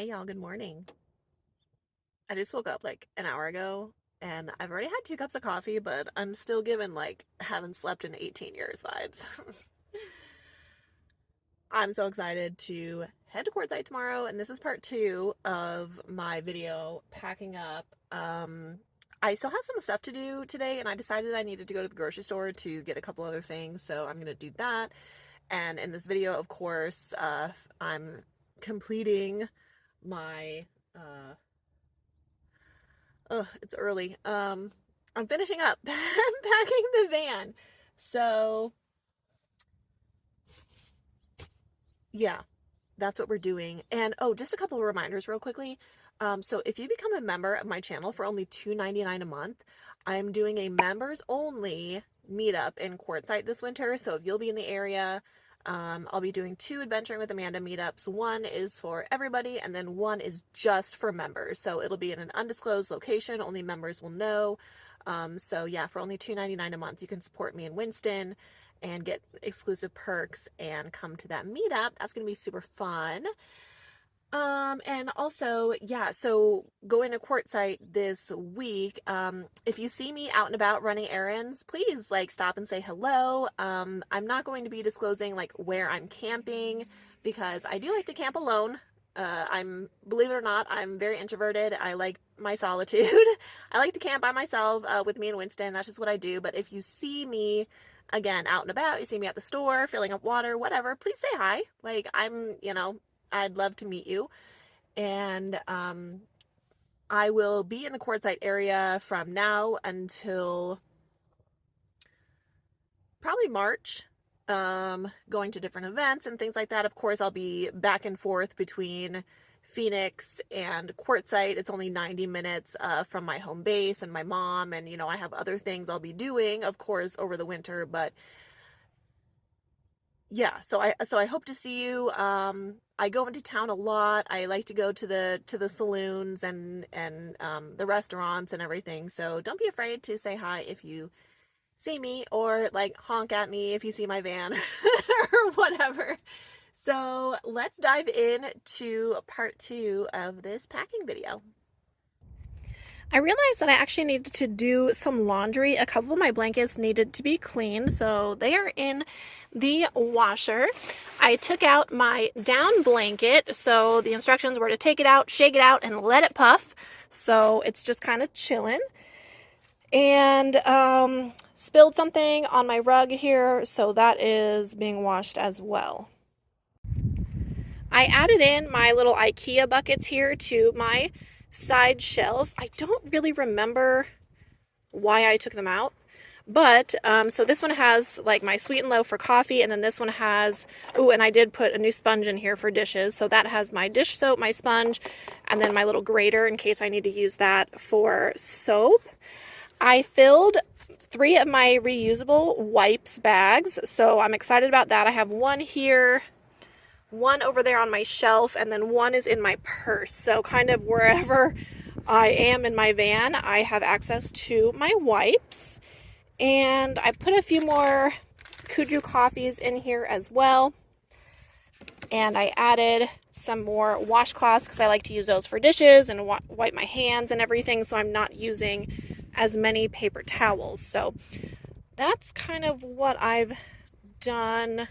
Hey y'all, good morning. I just woke up like an hour ago and I've already had 2 cups of coffee, but I'm still given like haven't slept in 18 years vibes. I'm so excited to head to Quartzsite tomorrow, and this is part 2 of my video packing up. I still have some stuff to do today, and I decided I needed to go to the grocery store to get a couple other things, so I'm gonna do that. And in this video, of course, I'm completing my it's early. I'm finishing up packing the van. So, yeah, that's what we're doing. And oh, just a couple of reminders real quickly. So if you become a member of my channel for only $2.99 a month, I'm doing a members only meetup in Quartzsite this winter. So if you'll be in the area, I'll be doing 2 Adventuring with Amanda meetups. One is for everybody, and then one is just for members. So it'll be in an undisclosed location. Only members will know. So yeah, for only $2.99 a month, you can support me in Winston and get exclusive perks and come to that meetup. That's going to be super fun. And also, yeah, so going to Quartzsite this week, if you see me out and about running errands, please like stop and say hello. I'm not going to be disclosing like where I'm camping because I do like to camp alone. Believe it or not, I'm very introverted. I like my solitude. I like to camp by myself, with me and Winston. That's just what I do. But if you see me again out and about, you see me at the store, filling up water, whatever, please say hi. Like I'd love to meet you. And I will be in the Quartzsite area from now until probably March, going to different events and things like that. Of course, I'll be back and forth between Phoenix and Quartzsite. It's only 90 minutes from my home base and my mom, and I have other things I'll be doing, of course, over the winter, but yeah, so I hope to see you. I go into town a lot. I like to go to the saloons and the restaurants and everything. So don't be afraid to say hi if you see me, or like honk at me if you see my van or whatever. So let's dive in to part 2 of this packing video. I realized that I actually needed to do some laundry. A couple of my blankets needed to be cleaned, so they are in the washer. I took out my down blanket, so the instructions were to take it out, shake it out, and let it puff. So it's just kind of chilling. And spilled something on my rug here, so that is being washed as well. I added in my little IKEA buckets here to my side shelf. I don't really remember why I took them out, but so this one has like my sweet and low for coffee, and then this one has, oh, and I did put a new sponge in here for dishes, so that has my dish soap, my sponge, and then my little grater in case I need to use that for soap. I filled 3 of my reusable wipes bags, so I'm excited about that. I have one here, one over there on my shelf, and then one is in my purse. So kind of wherever I am in my van, I have access to my wipes. And I put a few more Kuju coffees in here as well. And I added some more washcloths because I like to use those for dishes and wipe my hands and everything, so I'm not using as many paper towels. So that's kind of what I've done.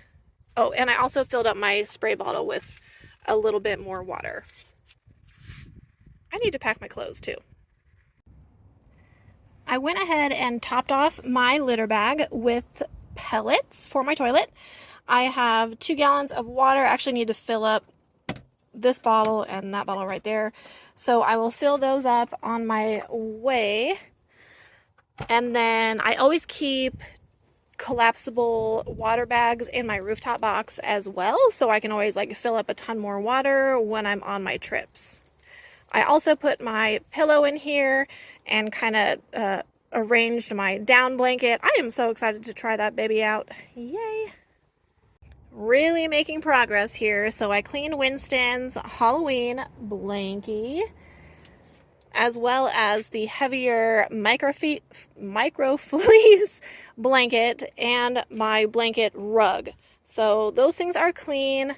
Oh, and I also filled up my spray bottle with a little bit more water. I need to pack my clothes too. I went ahead and topped off my litter bag with pellets for my toilet. I have 2 gallons of water. I actually need to fill up this bottle and that bottle right there. So I will fill those up on my way. And then I always keep collapsible water bags in my rooftop box as well, so I can always like fill up a ton more water when I'm on my trips. I also put my pillow in here and kind of arranged my down blanket. I am so excited to try that baby out. Yay! Really making progress here. So I cleaned Winston's Halloween blankie, as well as the heavier microfleece blanket and my blanket rug. So those things are clean.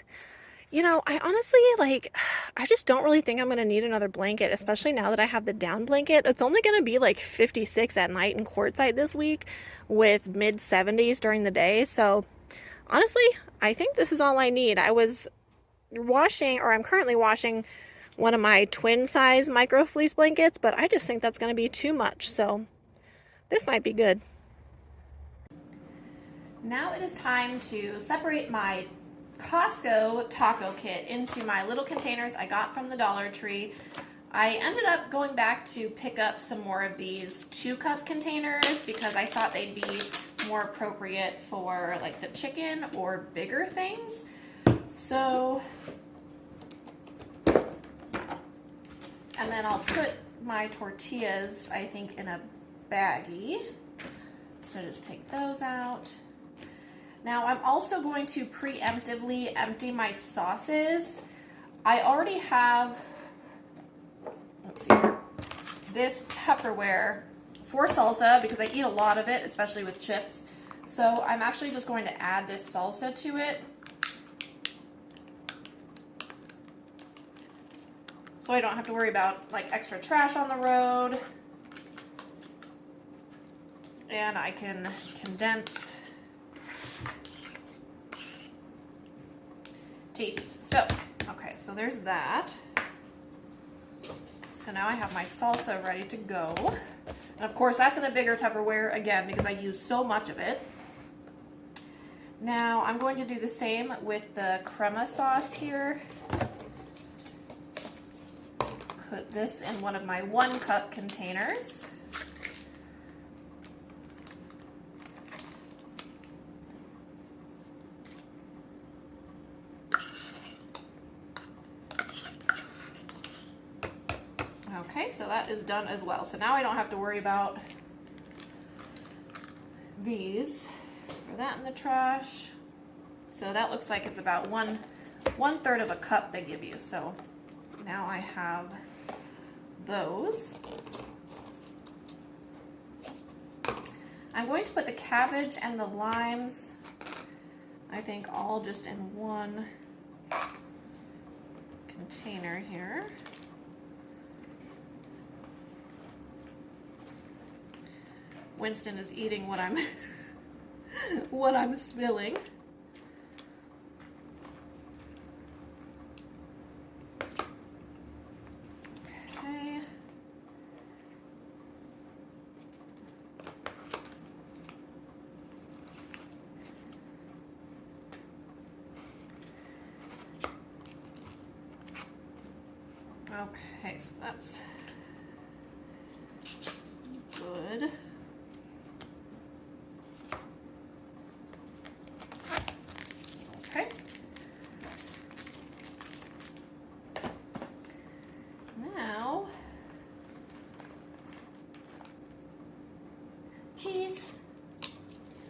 You know, I honestly, like, I just don't really think I'm going to need another blanket, especially now that I have the down blanket. It's only going to be like 56 at night in Quartzsite this week with mid 70s during the day. So, honestly, I think this is all I need. I was washing, or I'm currently washing one of my twin size micro fleece blankets, but I just think that's going to be too much. So, this might be good. Now it is time to separate my Costco taco kit into my little containers I got from the Dollar Tree. I ended up going back to pick up some more of these 2-cup containers because I thought they'd be more appropriate for like the chicken or bigger things. So, and then I'll put my tortillas, I think, in a baggie. So just take those out. Now I'm also going to preemptively empty my sauces. I already have, let's see here, this Tupperware for salsa because I eat a lot of it, especially with chips. So I'm actually just going to add this salsa to it. So I don't have to worry about like extra trash on the road. And I can condense tasties. So, okay, so there's that. So now I have my salsa ready to go. And of course that's in a bigger Tupperware again because I use so much of it. Now I'm going to do the same with the crema sauce here. Put this in one of my 1-cup containers. Okay, so that is done as well. So now I don't have to worry about these. Throw that in the trash. So that looks like it's about one third of a cup they give you. So now I have those. I'm going to put the cabbage and the limes, I think, all just in one container here. Winston is eating what I'm what I'm spilling. Okay. Okay, so that's good. Okay. Now, cheese.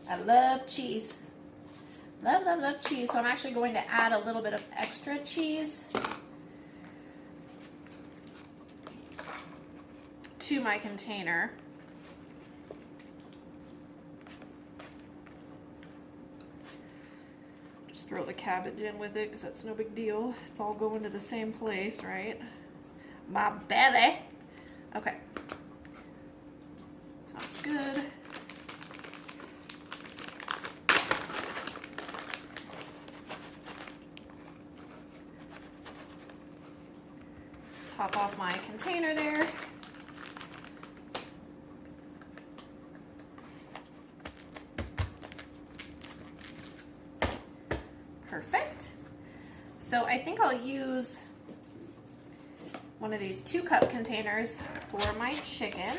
I love cheese. Love, love, love cheese. So I'm actually going to add a little bit of extra cheese to my container. Just throw the cabbage in with it because that's no big deal. It's all going to the same place, right? My belly. Okay. Sounds good. Top off my container there. Perfect. So I think I'll use one of these 2-cup containers for my chicken.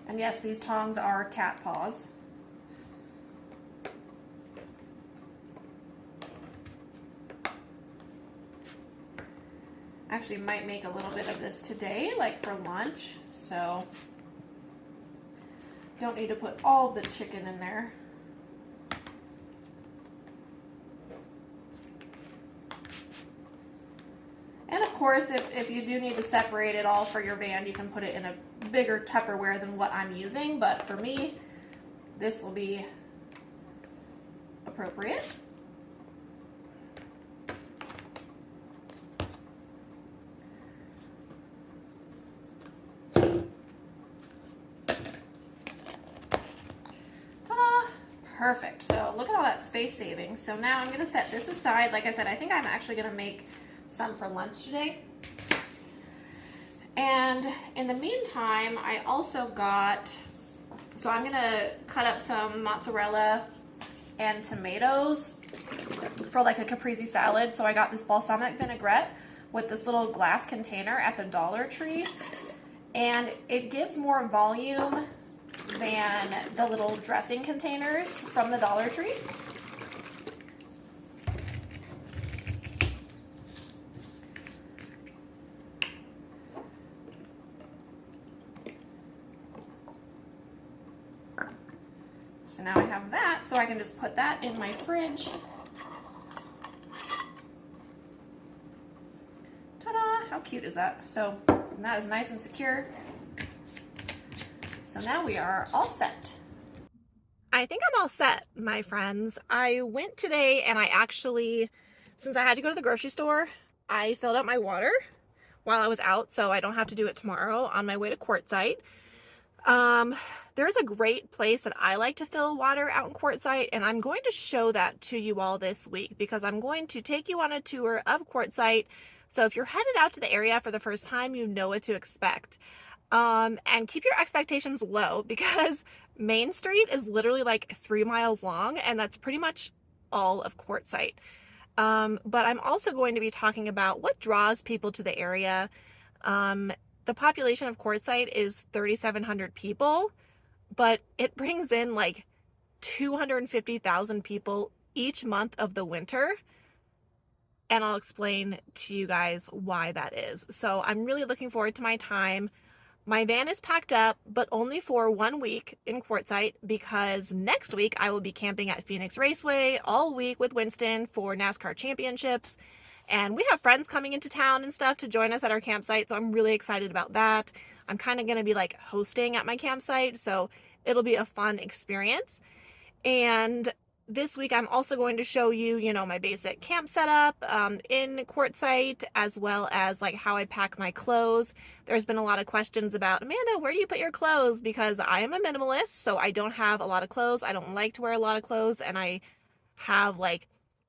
And yes, these tongs are cat paws. Actually might make a little bit of this today, like for lunch, so don't need to put all of the chicken in there. And of course, if you do need to separate it all for your van, you can put it in a bigger Tupperware than what I'm using, but for me, this will be appropriate. Ta-da! Perfect. So look at all that space saving. So now I'm going to set this aside. Like I said, I think I'm actually going to make some for lunch today. And in the meantime, I also got, so I'm going to cut up some mozzarella and tomatoes for like a caprese salad. So I got this balsamic vinaigrette with this little glass container at the Dollar Tree, and it gives more volume than the little dressing containers from the Dollar Tree. So now I have that, so I can just put that in my fridge. Ta-da! How cute is that? So that is nice and secure. So now we are all set. I think I'm all set, my friends. I went today and I actually, since I had to go to the grocery store, I filled up my water while I was out, so I don't have to do it tomorrow on my way to Quartzsite. There's a great place that I like to fill water out in Quartzsite, and I'm going to show that to you all this week because I'm going to take you on a tour of Quartzsite. So if you're headed out to the area for the first time, you know what to expect. And keep your expectations low because Main Street is literally like 3 miles long, and that's pretty much all of Quartzsite. But I'm also going to be talking about what draws people to the area. The population of Quartzsite is 3,700 people, but it brings in like 250,000 people each month of the winter. And I'll explain to you guys why that is. So I'm really looking forward to my time. My van is packed up, but only for 1 week in Quartzsite because next week I will be camping at Phoenix Raceway all week with Winston for NASCAR championships. And we have friends coming into town and stuff to join us at our campsite, so I'm really excited about that. I'm kind of going to be like hosting at my campsite, so it'll be a fun experience. And this week I'm also going to show you, you know, my basic camp setup in Quartzsite, as well as like how I pack my clothes. There's been a lot of questions about, Amanda, where do you put your clothes? Because I am a minimalist, so I don't have a lot of clothes. I don't like to wear a lot of clothes, and I have like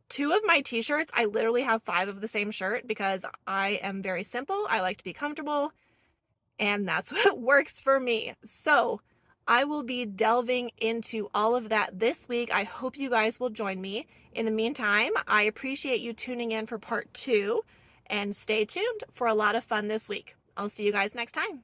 2 of my t-shirts. I literally have 5 of the same shirt because I am very simple. I like to be comfortable, and that's what works for me. So I will be delving into all of that this week. I hope you guys will join me. In the meantime, I appreciate you tuning in for part 2, and stay tuned for a lot of fun this week. I'll see you guys next time.